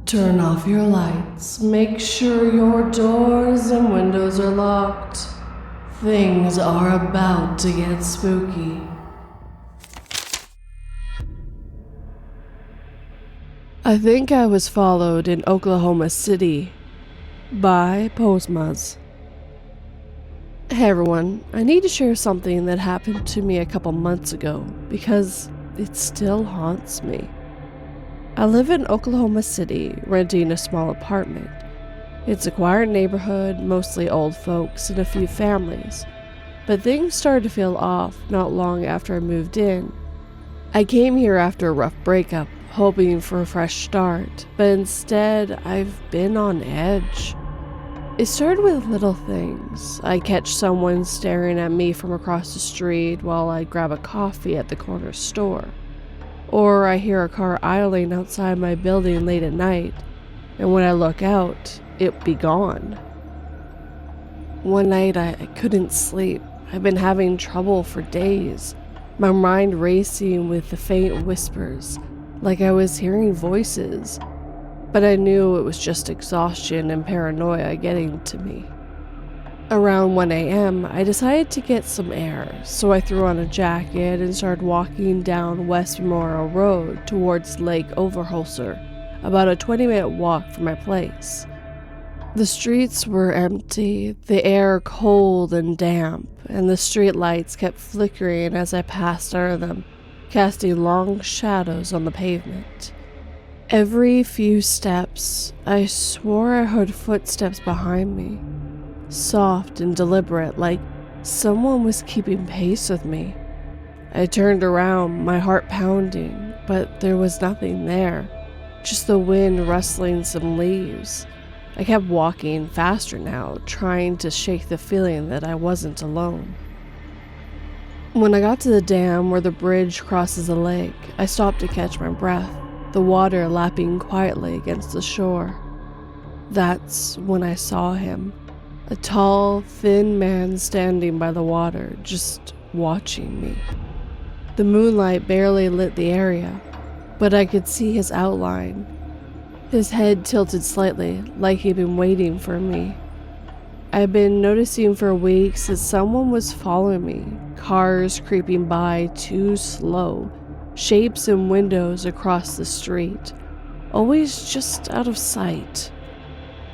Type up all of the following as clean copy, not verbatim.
Turn off your lights. Make sure your doors and windows are locked. Things are about to get spooky. I think I was followed in Oklahoma City by Posmas. Hey everyone, I need to share something that happened to me a couple months ago because it still haunts me. I live in Oklahoma City, renting a small apartment. It's a quiet neighborhood, mostly old folks and a few families. But things started to feel off not long after I moved in. I came here after a rough breakup, hoping for a fresh start, but instead I've been on edge. It started with little things. I catch someone staring at me from across the street while I grab a coffee at the corner store. Or I hear a car idling outside my building late at night, and when I look out, it be gone. One night I couldn't sleep. I've been having trouble for days, my mind racing with the faint whispers, like I was hearing voices, but I knew it was just exhaustion and paranoia getting to me. Around 1 a.m., I decided to get some air, so I threw on a jacket and started walking down West Memorial Road towards Lake Overholser, about a 20-minute walk from my place. The streets were empty, the air cold and damp, and the street lights kept flickering as I passed under them, casting long shadows on the pavement. Every few steps, I swore I heard footsteps behind me. Soft and deliberate, like someone was keeping pace with me. I turned around, my heart pounding, but there was nothing there, just the wind rustling some leaves. I kept walking faster now, trying to shake the feeling that I wasn't alone. When I got to the dam where the bridge crosses the lake, I stopped to catch my breath, the water lapping quietly against the shore. That's when I saw him. A tall, thin man standing by the water, just watching me. The moonlight barely lit the area, but I could see his outline. His head tilted slightly, like he'd been waiting for me. I'd been noticing for weeks that someone was following me, cars creeping by too slow, shapes and windows across the street, always just out of sight.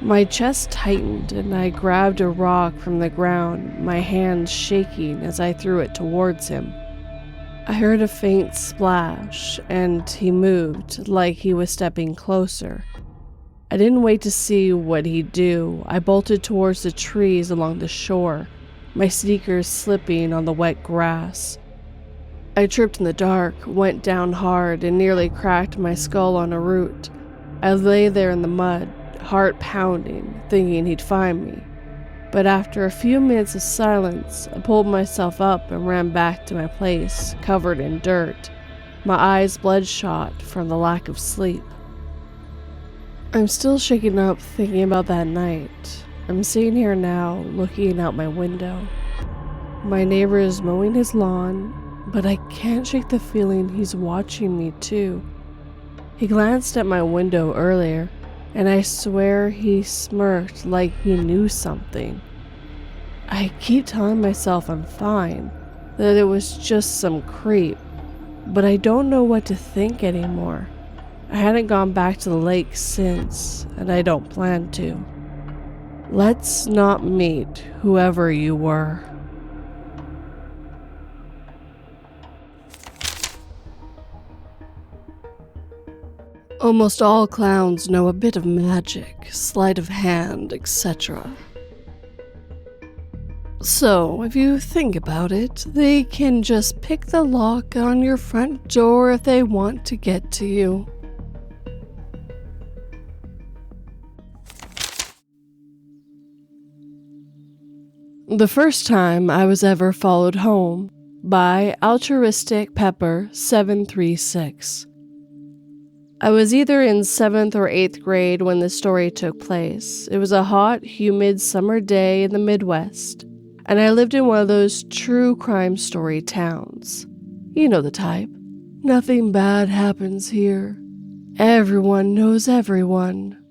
My chest tightened and I grabbed a rock from the ground, my hand shaking as I threw it towards him. I heard a faint splash and he moved like he was stepping closer. I didn't wait to see what he'd do. I bolted towards the trees along the shore, my sneakers slipping on the wet grass. I tripped in the dark, went down hard, and nearly cracked my skull on a root. I lay there in the mud, heart pounding, thinking he'd find me. But after a few minutes of silence, I pulled myself up and ran back to my place, covered in dirt, my eyes bloodshot from the lack of sleep. I'm still shaken up thinking about that night. I'm sitting here now, looking out my window. My neighbor is mowing his lawn, but I can't shake the feeling he's watching me too. He glanced at my window earlier, and I swear he smirked like he knew something. I keep telling myself I'm fine, that it was just some creep, but I don't know what to think anymore. I hadn't gone back to the lake since, and I don't plan to. Let's not meet whoever you were. Almost all clowns know a bit of magic, sleight of hand, etc. So, if you think about it, they can just pick the lock on your front door if they want to get to you. The first time I was ever followed home by Altruistic Pepper 736. I was either in 7th or 8th grade when this story took place. It was a hot, humid summer day in the Midwest, and I lived in one of those true crime story towns. You know the type. Nothing bad happens here. Everyone knows everyone.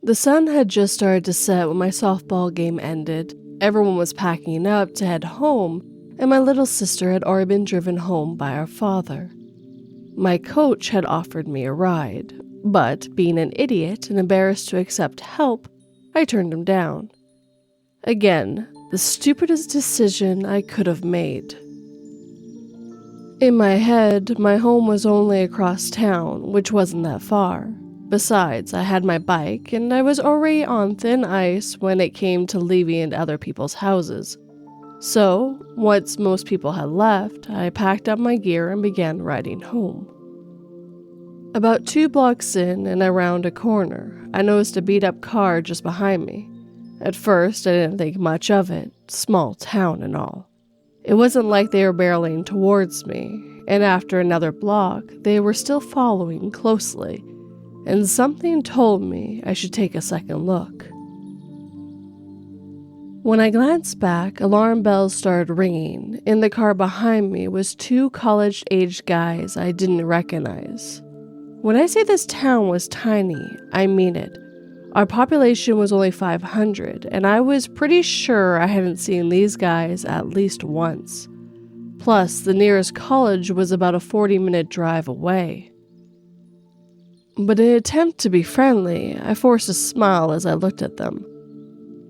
The sun had just started to set when my softball game ended. Everyone was packing up to head home, and my little sister had already been driven home by our father. My coach had offered me a ride, but being an idiot and embarrassed to accept help, I turned him down. Again, the stupidest decision I could have made. In my head, my home was only across town, which wasn't that far. Besides, I had my bike, and I was already on thin ice when it came to leaving at other people's houses. So, once most people had left, I packed up my gear and began riding home. About 2 blocks in and around a corner, I noticed a beat-up car just behind me. At first, I didn't think much of it, small town and all. It wasn't like they were barreling towards me, and after another block, they were still following closely, and something told me I should take a second look. When I glanced back, alarm bells started ringing. In the car behind me was 2 college-aged guys I didn't recognize. When I say this town was tiny, I mean it. Our population was only 500, and I was pretty sure I hadn't seen these guys at least once. Plus, the nearest college was about a 40-minute drive away. But in an attempt to be friendly, I forced a smile as I looked at them.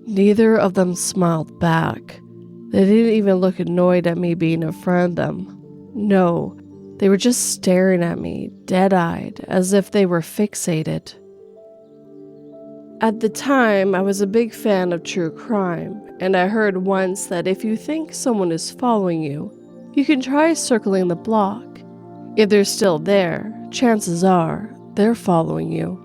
Neither of them smiled back. They didn't even look annoyed at me being in front of them. No, they were just staring at me, dead-eyed, as if they were fixated. At the time, I was a big fan of true crime, and I heard once that if you think someone is following you, you can try circling the block. If they're still there, chances are they're following you.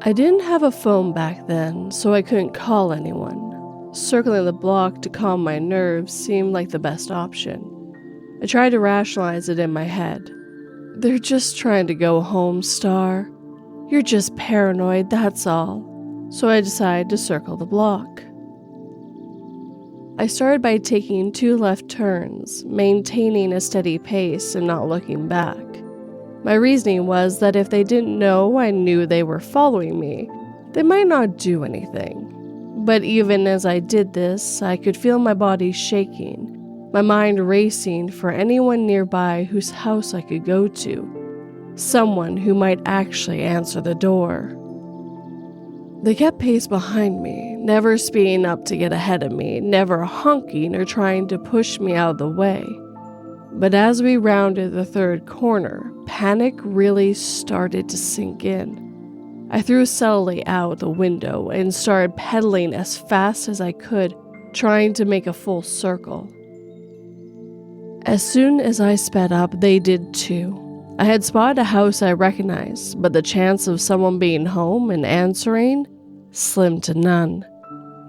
I didn't have a phone back then, so I couldn't call anyone. Circling the block to calm my nerves seemed like the best option. I tried to rationalize it in my head. They're just trying to go home, Star. You're just paranoid, that's all. So I decided to circle the block. I started by taking 2 left turns, maintaining a steady pace and not looking back. My reasoning was that if they didn't know I knew they were following me, they might not do anything. But even as I did this, I could feel my body shaking, my mind racing for anyone nearby whose house I could go to. Someone who might actually answer the door. They kept pace behind me, never speeding up to get ahead of me, never honking or trying to push me out of the way. But as we rounded the 3rd corner, panic really started to sink in. I threw subtly out the window and started pedaling as fast as I could, trying to make a full circle. As soon as I sped up, they did too. I had spotted a house I recognized, but the chance of someone being home and answering, slim to none.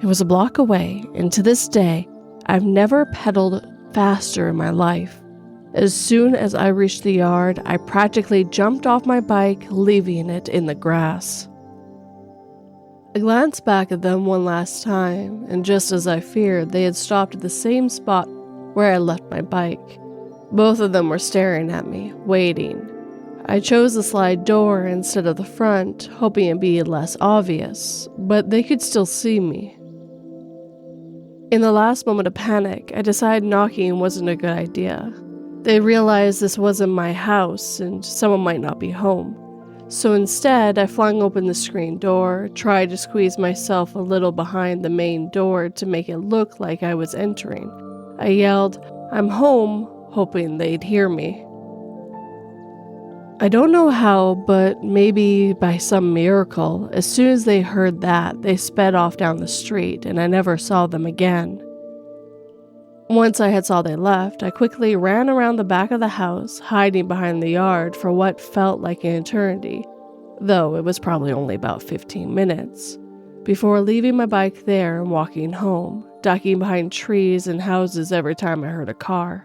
It was a block away, and to this day, I've never pedaled faster in my life. As soon as I reached the yard, I practically jumped off my bike, leaving it in the grass. I glanced back at them one last time, and just as I feared, they had stopped at the same spot where I left my bike. Both of them were staring at me, waiting. I chose the slide door instead of the front, hoping it'd be less obvious, but they could still see me. In the last moment of panic, I decided knocking wasn't a good idea. They realized this wasn't my house and someone might not be home. So instead, I flung open the screen door, tried to squeeze myself a little behind the main door to make it look like I was entering. I yelled, "I'm home," hoping they'd hear me. I don't know how, but maybe by some miracle, as soon as they heard that, they sped off down the street and I never saw them again. Once I had saw they left, I quickly ran around the back of the house, hiding behind the yard for what felt like an eternity, though it was probably only about 15 minutes, before leaving my bike there and walking home, ducking behind trees and houses every time I heard a car.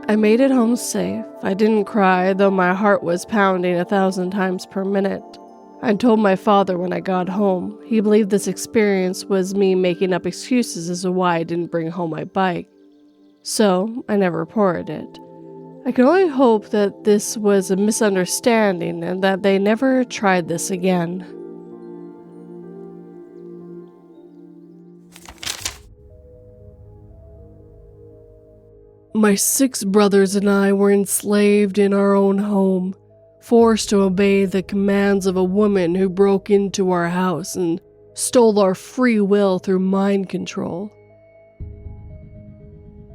I made it home safe. I didn't cry, though my heart was pounding 1,000 times per minute. I told my father when I got home. He believed this experience was me making up excuses as to why I didn't bring home my bike. So, I never reported it. I can only hope that this was a misunderstanding and that they never tried this again. My 6 brothers and I were enslaved in our own home, forced to obey the commands of a woman who broke into our house and stole our free will through mind control.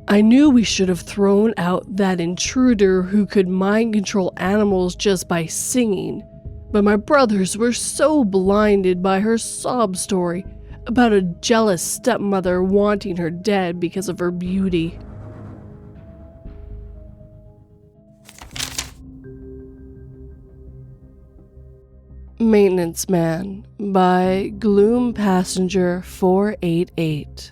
I knew we should have thrown out that intruder who could mind control animals just by singing, but my brothers were so blinded by her sob story about a jealous stepmother wanting her dead because of her beauty. Maintenance Man by Gloom Passenger 488.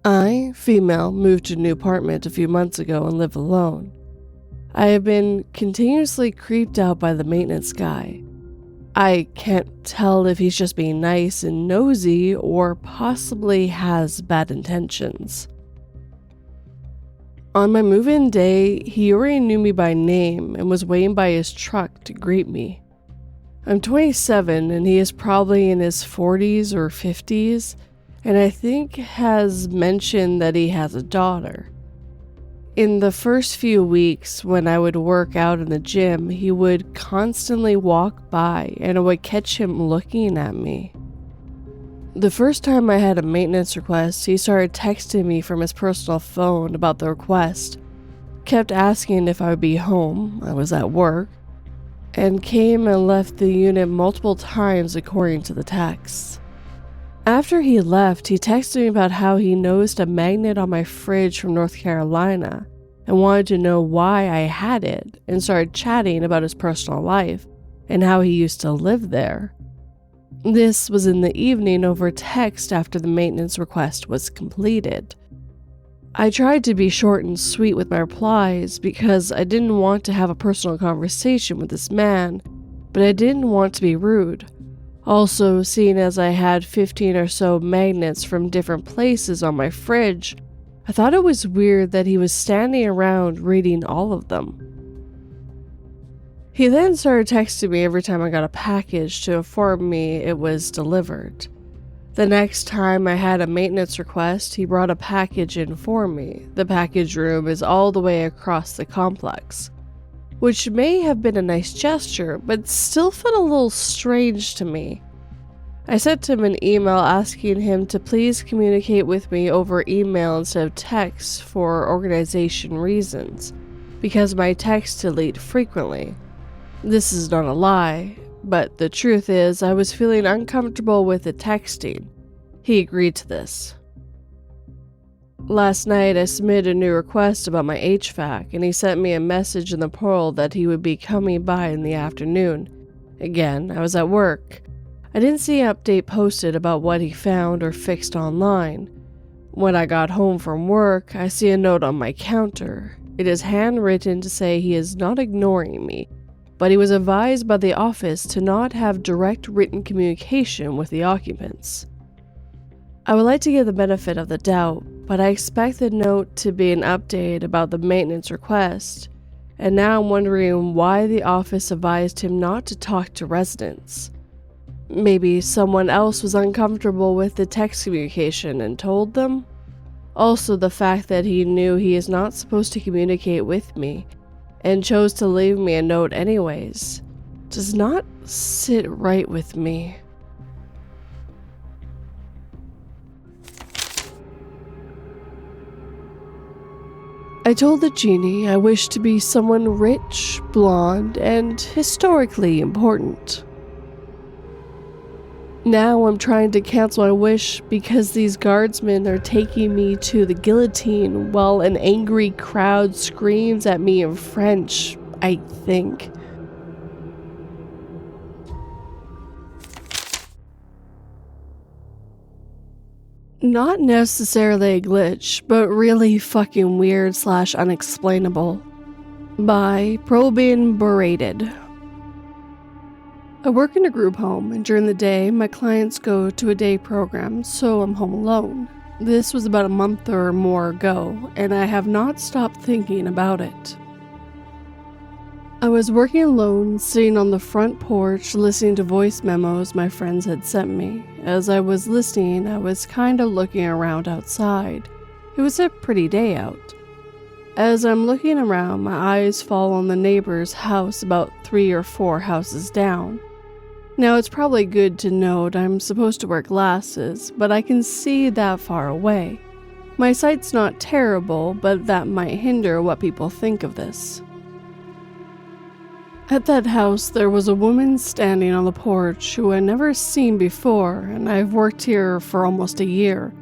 I, female, moved to a new apartment a few months ago and live alone. I have been continuously creeped out by the maintenance guy. I can't tell if he's just being nice and nosy or possibly has bad intentions. On my move-in day, he already knew me by name and was waiting by his truck to greet me. I'm 27 and he is probably in his 40s or 50s, and I think has mentioned that he has a daughter. In the first few weeks when I would work out in the gym, he would constantly walk by and I would catch him looking at me. The first time I had a maintenance request, he started texting me from his personal phone about the request, kept asking if I would be home, I was at work, and came and left the unit multiple times according to the text. After he left, he texted me about how he noticed a magnet on my fridge from North Carolina and wanted to know why I had it, and started chatting about his personal life and how he used to live there. This was in the evening over text after the maintenance request was completed. I tried to be short and sweet with my replies because I didn't want to have a personal conversation with this man, but I didn't want to be rude. Also, seeing as I had 15 or so magnets from different places on my fridge, I thought it was weird that he was standing around reading all of them. He then started texting me every time I got a package to inform me it was delivered. The next time I had a maintenance request, he brought a package in for me. The package room is all the way across the complex, which may have been a nice gesture, but still felt a little strange to me. I sent him an email asking him to please communicate with me over email instead of text for organization reasons, because my texts delete frequently. This is not a lie, but the truth is I was feeling uncomfortable with the texting. He agreed to this. Last night I submitted a new request about my HVAC, and he sent me a message in the portal that he would be coming by in the afternoon. Again, I was at work. I didn't see an update posted about what he found or fixed online. When I got home from work, I see a note on my counter. It is handwritten to say he is not ignoring me, but he was advised by the office to not have direct written communication with the occupants. I would like to give the benefit of the doubt, but I expect the note to be an update about the maintenance request, and now I'm wondering why the office advised him not to talk to residents. Maybe someone else was uncomfortable with the text communication and told them? Also, the fact that he knew he is not supposed to communicate with me and chose to leave me a note anyways does not sit right with me. I told the genie I wished to be someone rich, blonde, and historically important. Now I'm trying to cancel my wish because these guardsmen are taking me to the guillotine while an angry crowd screams at me in French, I think. Not necessarily a glitch, but really fucking weird / unexplainable. By probinebriated. I work in a group home, and during the day, my clients go to a day program, so I'm home alone. This was about a month or more ago, and I have not stopped thinking about it. I was working alone, sitting on the front porch, listening to voice memos my friends had sent me. As I was listening, I was kind of looking around outside. It was a pretty day out. As I'm looking around, my eyes fall on the neighbor's house about 3 or 4 houses down. Now, it's probably good to note I'm supposed to wear glasses, but I can see that far away. My sight's not terrible, but that might hinder what people think of this. At that house, there was a woman standing on the porch who I'd never seen before, and I've worked here for almost a year.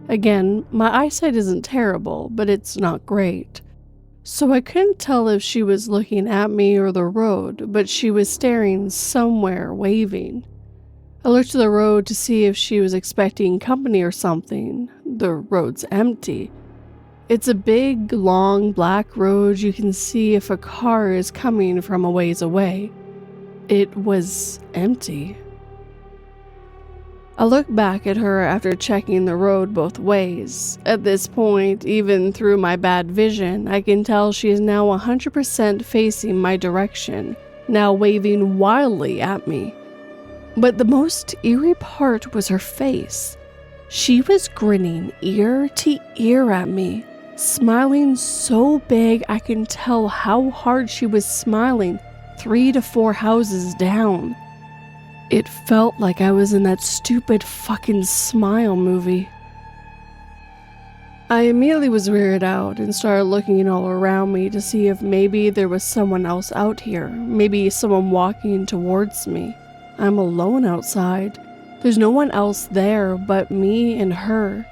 Again, my eyesight isn't terrible, but it's not great. So I couldn't tell if she was looking at me or the road, but she was staring somewhere, waving. I looked to the road to see if she was expecting company or something. The road's empty. It's a big, long, black road you can see if a car is coming from a ways away. It was empty. I looked back at her after checking the road both ways. At this point, even through my bad vision, I can tell she is now 100% facing my direction, now waving wildly at me. But the most eerie part was her face. She was grinning ear to ear at me, smiling so big I can tell how hard she was smiling 3 to 4 houses down. It felt like I was in that stupid fucking Smile movie. I immediately was weirded out and started looking all around me to see if maybe there was someone else out here, maybe someone walking towards me. I'm alone outside. There's no one else there but me and her.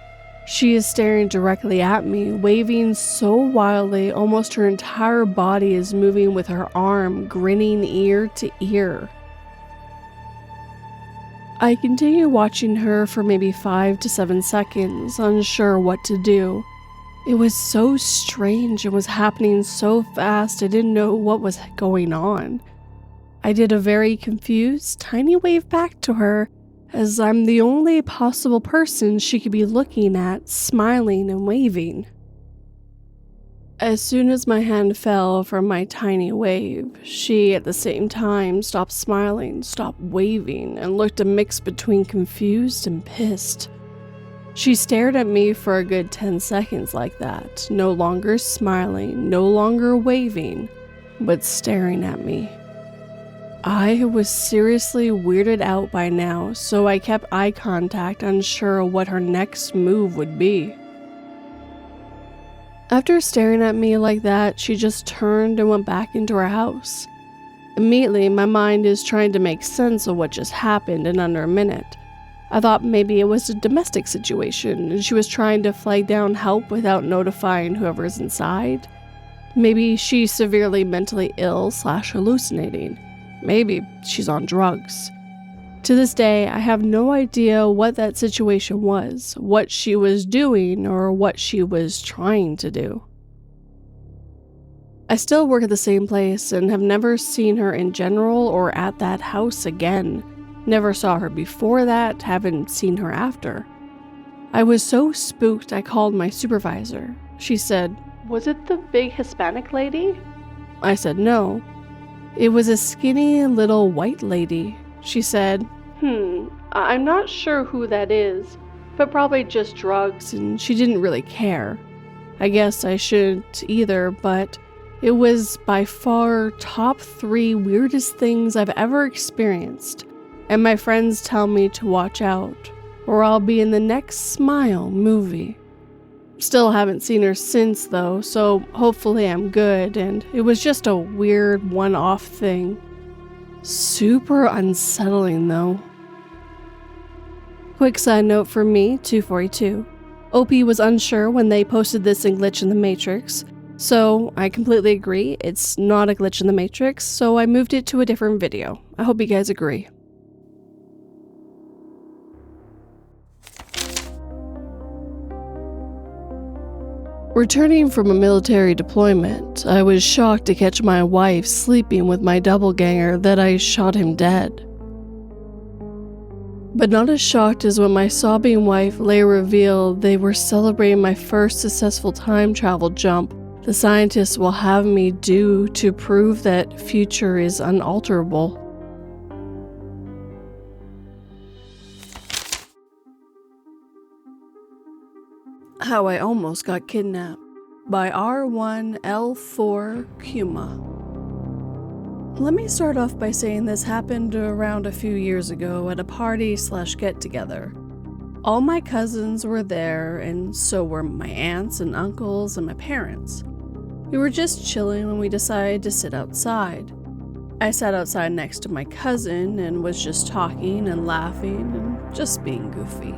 She is staring directly at me, waving so wildly almost her entire body is moving with her arm, grinning ear to ear. I continue watching her for maybe 5 to 7 seconds, unsure what to do. It was so strange and was happening so fast I didn't know what was going on. I did a very confused, tiny wave back to her, as I'm the only possible person she could be looking at, smiling and waving. As soon as my hand fell from my tiny wave, she at the same time stopped smiling, stopped waving, and looked a mix between confused and pissed. She stared at me for a good 10 seconds like that, no longer smiling, no longer waving, but staring at me. I was seriously weirded out by now, so I kept eye contact, unsure what her next move would be. After staring at me like that, she just turned and went back into her house. Immediately, my mind is trying to make sense of what just happened in under a minute. I thought maybe it was a domestic situation and she was trying to flag down help without notifying whoever's inside. Maybe she's severely mentally ill / hallucinating. Maybe she's on drugs. To this day, I have no idea what that situation was, what she was doing, or what she was trying to do. I still work at the same place and have never seen her in general or at that house again. Never saw her before that, haven't seen her after. I was so spooked I called my supervisor. She said, "Was it the big Hispanic lady?" I said no. It was a skinny little white lady. She said, I'm not sure who that is, but probably just drugs, and she didn't really care. I guess I shouldn't either, but it was by far top 3 weirdest things I've ever experienced, and my friends tell me to watch out, or I'll be in the next Smile movie. Still haven't seen her since though, so hopefully I'm good, and it was just a weird one-off thing. Super unsettling though. Quick side note for me, 242. OP was unsure when they posted this in Glitch in the Matrix, so I completely agree, it's not a glitch in the Matrix, so I moved it to a different video. I hope you guys agree. Returning from a military deployment, I was shocked to catch my wife sleeping with my doppelganger that I shot him dead. But not as shocked as when my sobbing wife later revealed they were celebrating my first successful time travel jump the scientists will have me do to prove that future is unalterable. How I Almost Got Kidnapped by R1L4 Kuma. Let me start off by saying this happened around a few years ago at a party/get-together. All my cousins were there, and so were my aunts and uncles and my parents. We were just chilling when we decided to sit outside. I sat outside next to my cousin and was just talking and laughing and just being goofy.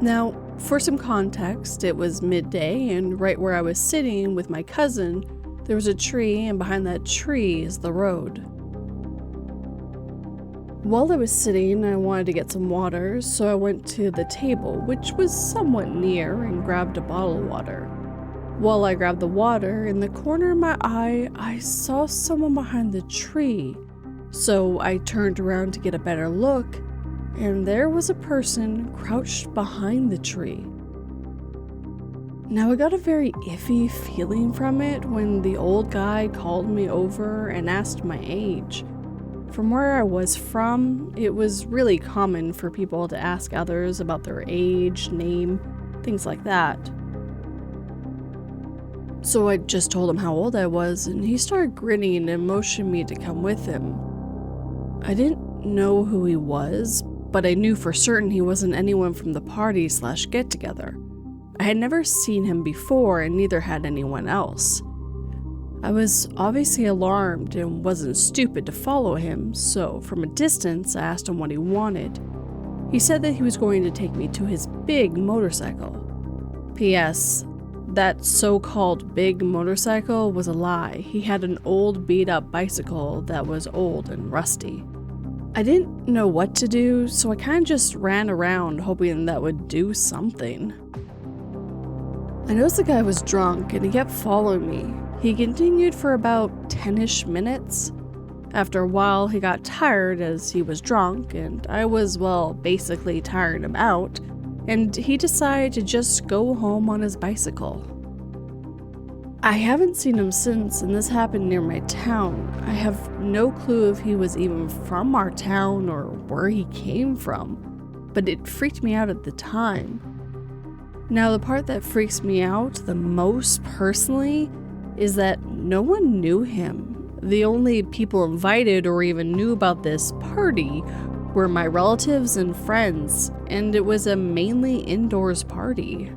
Now, for some context, it was midday, and right where I was sitting with my cousin, there was a tree, and behind that tree is the road. While I was sitting, I wanted to get some water, so I went to the table, which was somewhat near, and grabbed a bottle of water. While I grabbed the water, in the corner of my eye, I saw someone behind the tree. So I turned around to get a better look, and there was a person crouched behind the tree. Now I got a very iffy feeling from it when the old guy called me over and asked my age. From where I was from, it was really common for people to ask others about their age, name, things like that. So I just told him how old I was, and he started grinning and motioned me to come with him. I didn't know who he was, but I knew for certain he wasn't anyone from the party/get-together. I had never seen him before, and neither had anyone else. I was obviously alarmed and wasn't stupid to follow him, so from a distance I asked him what he wanted. He said that he was going to take me to his big motorcycle. P.S. That so-called big motorcycle was a lie. He had an old beat-up bicycle that was old and rusty. I didn't know what to do, so I kind of just ran around hoping that would do something. I noticed the guy was drunk and he kept following me. He continued for about 10-ish minutes. After a while, he got tired as he was drunk, and I was, well, basically tiring him out, and he decided to just go home on his bicycle. I haven't seen him since, and this happened near my town. I have no clue if he was even from our town or where he came from, but it freaked me out at the time. Now, the part that freaks me out the most personally is that no one knew him. The only people invited or even knew about this party were my relatives and friends, and it was a mainly indoors party.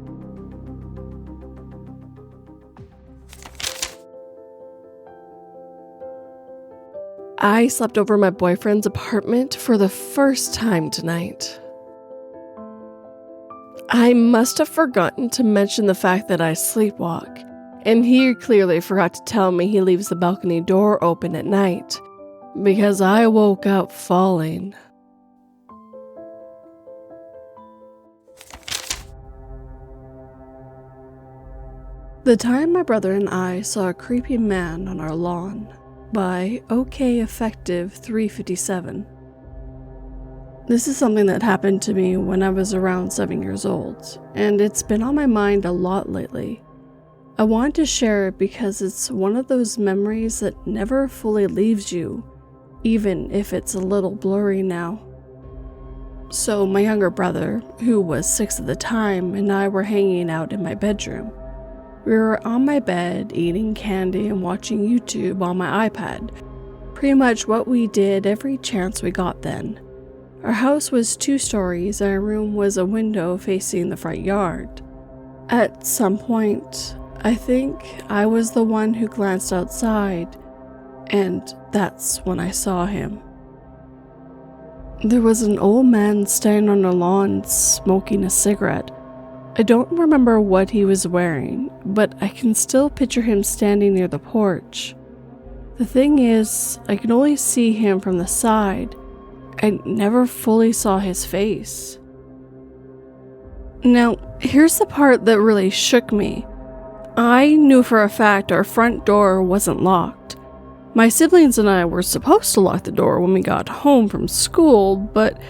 I slept over my boyfriend's apartment for the first time tonight. I must have forgotten to mention the fact that I sleepwalk, and he clearly forgot to tell me he leaves the balcony door open at night, because I woke up falling. The Time My Brother and I Saw a Creepy Man on Our Lawn by OK Effective 357. This is something that happened to me when I was around 7 years old, and it's been on my mind a lot lately. I want to share it because it's one of those memories that never fully leaves you, even if it's a little blurry now. So my younger brother, who was 6 at the time, and I were hanging out in my bedroom. We were on my bed, eating candy and watching YouTube on my iPad. Pretty much what we did every chance we got then. Our house was 2 stories and our room was a window facing the front yard. At some point, I think I was the one who glanced outside, and that's when I saw him. There was an old man standing on the lawn smoking a cigarette. I don't remember what he was wearing, but I can still picture him standing near the porch. The thing is, I can only see him from the side. I never fully saw his face. Now, here's the part that really shook me. I knew for a fact our front door wasn't locked. My siblings and I were supposed to lock the door when we got home from school, but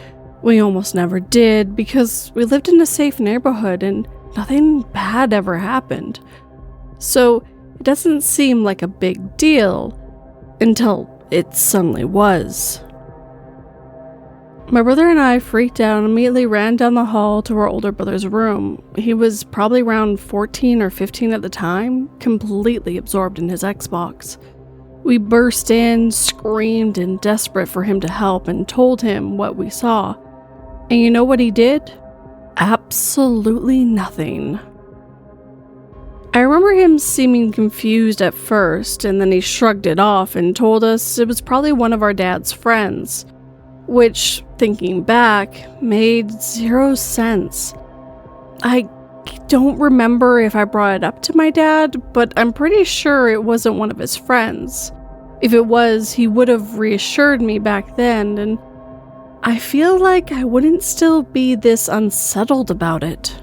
We almost never did because we lived in a safe neighborhood and nothing bad ever happened. So it doesn't seem like a big deal until it suddenly was. My brother and I freaked out and immediately ran down the hall to our older brother's room. He was probably around 14 or 15 at the time, completely absorbed in his Xbox. We burst in, screamed, and desperate for him to help, and told him what we saw. And you know what he did? Absolutely nothing. I remember him seeming confused at first, and then he shrugged it off and told us it was probably one of our dad's friends, which, thinking back, made zero sense. I don't remember if I brought it up to my dad, but I'm pretty sure it wasn't one of his friends. If it was, he would have reassured me back then, and I feel like I wouldn't still be this unsettled about it.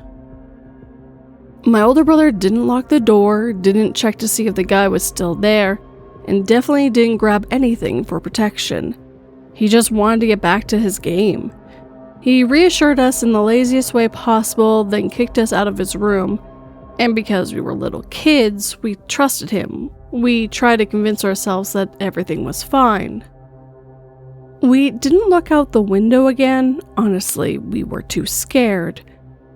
My older brother didn't lock the door, didn't check to see if the guy was still there, and definitely didn't grab anything for protection. He just wanted to get back to his game. He reassured us in the laziest way possible, then kicked us out of his room. And because we were little kids, we trusted him. We tried to convince ourselves that everything was fine. We didn't look out the window again. Honestly, we were too scared.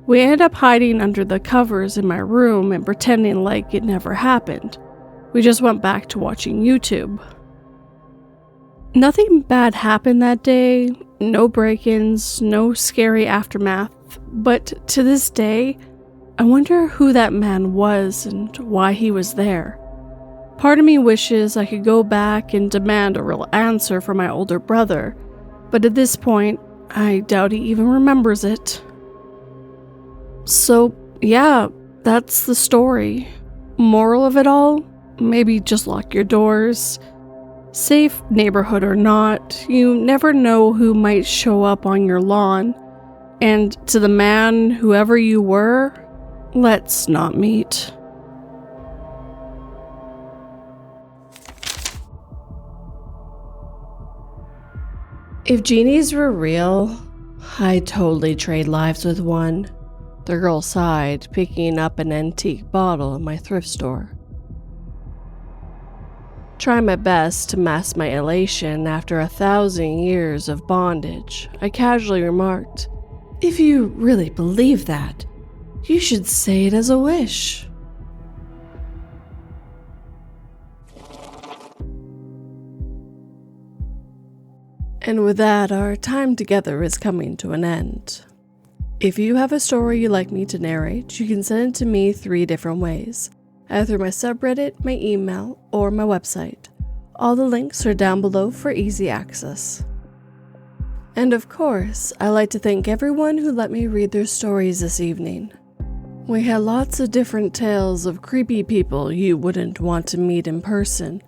We ended up hiding under the covers in my room and pretending like it never happened. We just went back to watching YouTube. Nothing bad happened that day, no break-ins, no scary aftermath, but to this day, I wonder who that man was and why he was there. Part of me wishes I could go back and demand a real answer from my older brother, but at this point, I doubt he even remembers it. So, yeah, that's the story. Moral of it all? Maybe just lock your doors. Safe neighborhood or not, you never know who might show up on your lawn. And to the man, whoever you were, let's not meet. If genies were real, I'd totally trade lives with one. The girl sighed, picking up an antique bottle at my thrift store. Trying my best to mask my elation after 1,000 years of bondage, I casually remarked, "If you really believe that, you should say it as a wish." And with that, our time together is coming to an end. If you have a story you'd like me to narrate, you can send it to me 3 different ways, either through my subreddit, my email, or my website. All the links are down below for easy access. And of course, I'd like to thank everyone who let me read their stories this evening. We had lots of different tales of creepy people you wouldn't want to meet in person,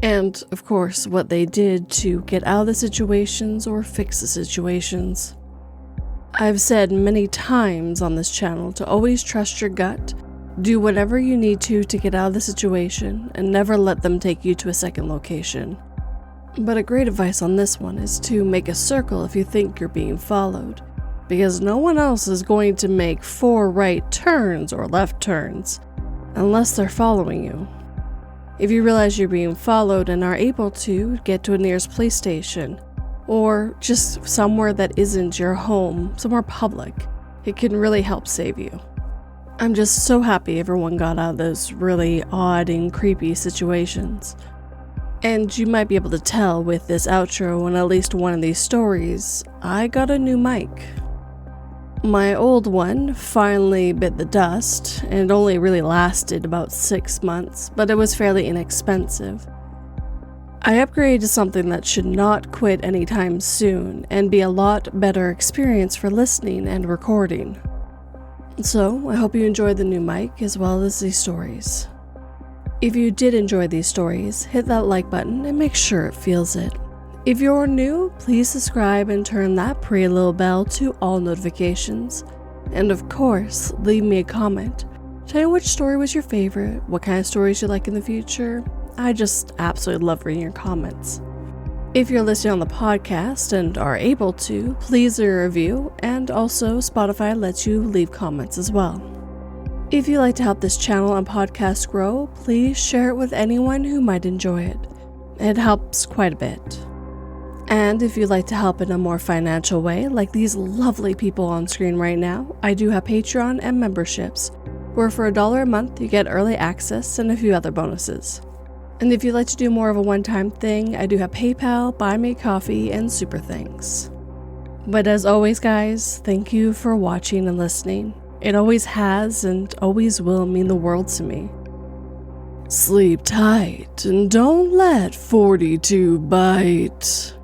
and of course what they did to get out of the situations or fix the situations. I've said many times on this channel to always trust your gut, do whatever you need to get out of the situation, and never let them take you to a second location. But a great advice on this one is to make a circle if you think you're being followed, because no one else is going to make 4 right turns or left turns, unless they're following you. If you realize you're being followed and are able to, get to a nearest police station, or just somewhere that isn't your home, somewhere public. It can really help save you. I'm just so happy everyone got out of those really odd and creepy situations. And you might be able to tell with this outro and at least one of these stories, I got a new mic. My old one finally bit the dust, and it only really lasted about 6 months, but it was fairly inexpensive. I upgraded to something that should not quit anytime soon and be a lot better experience for listening and recording. So, I hope you enjoyed the new mic as well as these stories. If you did enjoy these stories, hit that like button and make sure it feels it. If you're new, please subscribe and turn that pretty little bell to all notifications. And of course, leave me a comment. Tell me which story was your favorite, what kind of stories you'd like in the future. I just absolutely love reading your comments. If you're listening on the podcast and are able to, please leave a review, and also Spotify lets you leave comments as well. If you'd like to help this channel and podcast grow, please share it with anyone who might enjoy it. It helps quite a bit. And if you'd like to help in a more financial way, like these lovely people on screen right now, I do have Patreon and memberships, where for $1 a month you get early access and a few other bonuses. And if you'd like to do more of a one-time thing, I do have PayPal, Buy Me Coffee, and Super Things. But as always, guys, thank you for watching and listening. It always has and always will mean the world to me. Sleep tight and don't let 42 bite.